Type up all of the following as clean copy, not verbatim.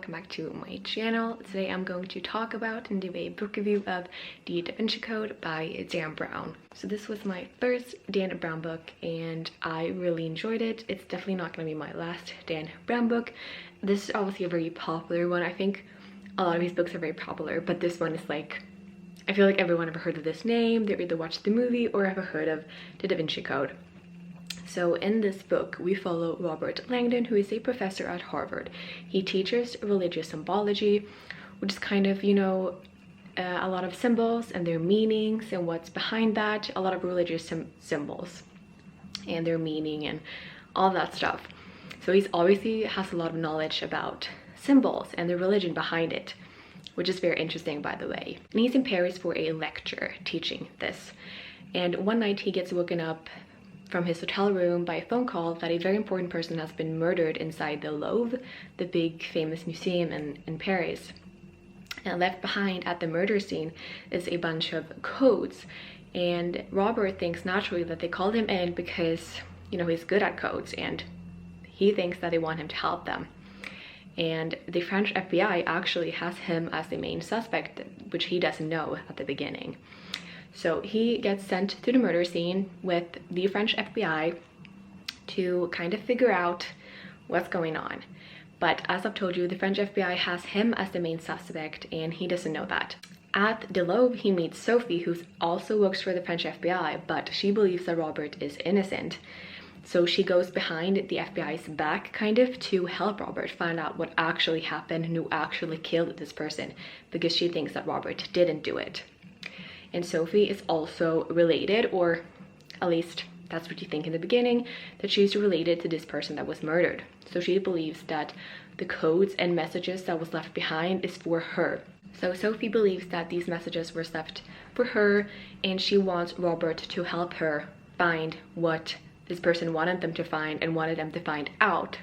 welcome back to my channel. Today I'm going to talk about and do a book review of The Da Vinci Code by Dan Brown. So this was my first Dan Brown book and I really enjoyed it. It's definitely not going to be my last Dan Brown book. This is obviously a very popular one. I think a lot of these books are very popular, but this one is like, I feel like everyone ever heard of this name. They've either watched the movie or ever heard of The Da Vinci Code. So in this book, we follow Robert Langdon, who is a professor at Harvard. He teaches religious symbology, which is kind of, you know, a lot of symbols and their meanings and what's behind that. A lot of religious symbols and their meaning and all that stuff. So he's obviously has a lot of knowledge about symbols and the religion behind it, which is very interesting, by the way. And he's in Paris for a lecture teaching this. And one night he gets woken up from his hotel room by a phone call that a very important person has been murdered inside the Louvre, the big famous museum in Paris. And left behind at the murder scene is a bunch of codes. And Robert thinks naturally that they called him in because, you know, he's good at codes and he thinks that they want him to help them. And the French FBI actually has him as the main suspect, which he doesn't know at the beginning. So he gets sent to the murder scene with the French FBI to kind of figure out what's going on. But as I've told you, the French FBI has him as the main suspect and he doesn't know that. At the Louvre, he meets Sophie, who also works for the French FBI, but she believes that Robert is innocent. So she goes behind the FBI's back kind of to help Robert find out what actually happened and who actually killed this person, because she thinks that Robert didn't do it. And Sophie is also related, or at least that's what you think in the beginning, that she's related to this person that was murdered. So she believes that the codes and messages that was left behind is for her. So Sophie believes that these messages were left for her and she wants Robert to help her find what this person wanted them to find and wanted them to find out.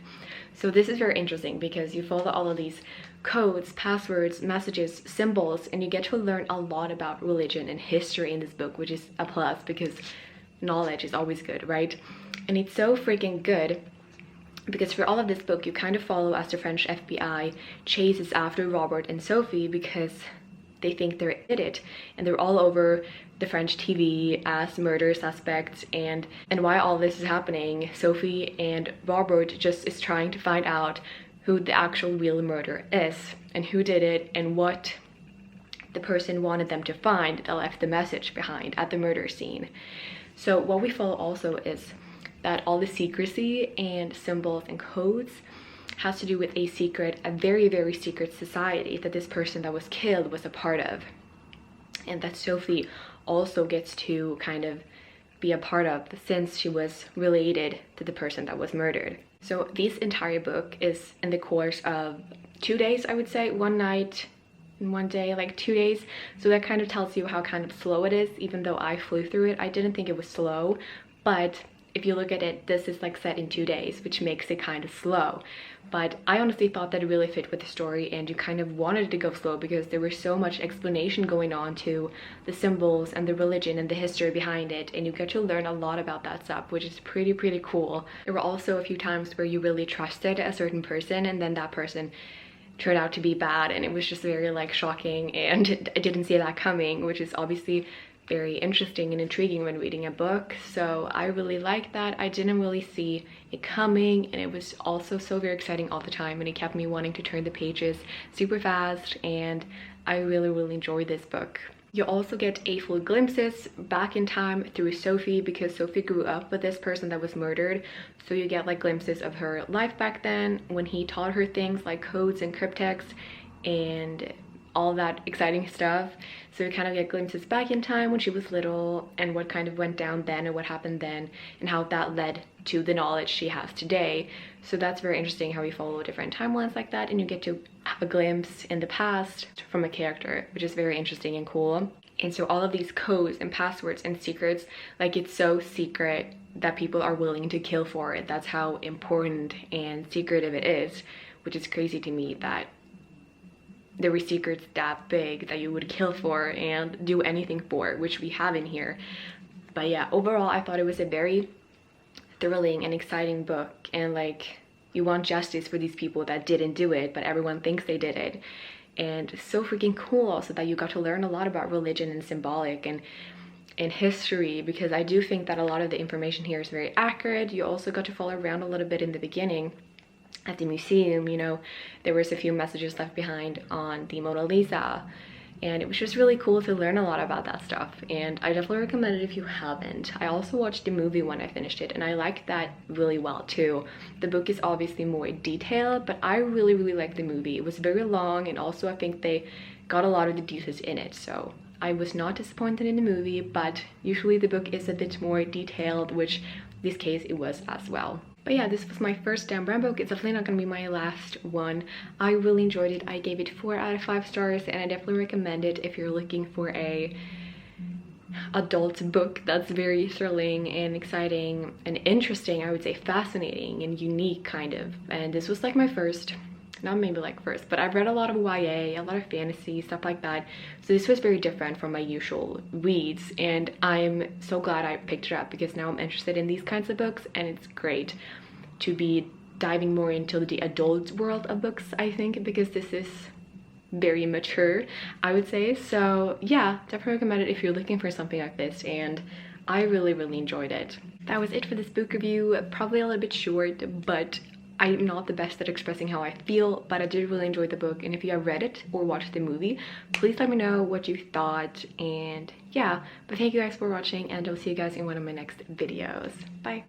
So this is very interesting because you follow all of these codes, passwords, messages, symbols, and you get to learn a lot about religion and history in this book, which is a plus because knowledge is always good, right? And it's so freaking good because for all of this book you kind of follow as the French FBI chases after Robert and Sophie because they think they're it and they're all over the French TV as murder suspects. And while all this is happening, Sophie and Robert just is trying to find out who the actual real murderer is and who did it and what the person wanted them to find that left the message behind at the murder scene. So what we follow also is that all the secrecy and symbols and codes has to do with a very, very secret society that this person that was killed was a part of. And that Sophie also gets to kind of be a part of since she was related to the person that was murdered. So this entire book is in the course of 2 days, I would say, one night and one day, like 2 days. So that kind of tells you how kind of slow it is. Even though I flew through it, I didn't think it was slow, but if you look at it, this is like set in 2 days, which makes it kind of slow. But I honestly thought that it really fit with the story and you kind of wanted it to go slow because there was so much explanation going on to the symbols and the religion and the history behind it, and you get to learn a lot about that stuff, which is pretty cool. There were also a few times where you really trusted a certain person and then that person turned out to be bad, and it was just very like shocking and I didn't see that coming, which is obviously very interesting and intriguing when reading a book. So I really liked that. I didn't really see it coming and it was also so very exciting all the time and it kept me wanting to turn the pages super fast, and I really enjoyed this book. You also get a full glimpses back in time through Sophie because Sophie grew up with this person that was murdered. So you get like glimpses of her life back then when he taught her things like codes and cryptex and all that exciting stuff. So you kind of get glimpses back in time when she was little and what kind of went down then and what happened then and how that led to the knowledge she has today. So that's very interesting how we follow different timelines like that and you get to have a glimpse in the past from a character, which is very interesting and cool. And so all of these codes and passwords and secrets, like it's so secret that people are willing to kill for it. That's how important and secretive it is, which is crazy to me that there were secrets that big that you would kill for and do anything for, which we have in here. But yeah, overall I thought it was a very thrilling and exciting book, and like you want justice for these people that didn't do it, but everyone thinks they did it. And so freaking cool also that you got to learn a lot about religion and symbolic and history, because I do think that a lot of the information here is very accurate. You also got to follow around a little bit in the beginning at the museum. You know, there was a few messages left behind on the Mona Lisa, and it was just really cool to learn a lot about that stuff, and I definitely recommend it if you haven't. I also watched the movie when I finished it, and I liked that really well too. The book is obviously more detailed, but I really liked the movie. It was very long, and also I think they got a lot of the details in it, so I was not disappointed in the movie, but usually the book is a bit more detailed, which in this case it was as well. But yeah, this was my first Dan Brown book. It's definitely not gonna be my last one. I really enjoyed it. I gave it 4 out of 5 stars, and I definitely recommend it if you're looking for a adult book that's very thrilling and exciting and interesting. I would say fascinating and unique kind of. And this was like my first, not maybe like first, but I've read a lot of YA, a lot of fantasy, stuff like that. So this was very different from my usual reads, and I'm so glad I picked it up because now I'm interested in these kinds of books, and it's great to be diving more into the adult world of books, I think, because this is very mature, I would say. So yeah, definitely recommend it if you're looking for something like this, and I really enjoyed it. That was it for this book review. Probably a little bit short, but I'm not the best at expressing how I feel, but I did really enjoy the book, and if you have read it or watched the movie, please let me know what you thought. And yeah, but thank you guys for watching, and I'll see you guys in one of my next videos. Bye!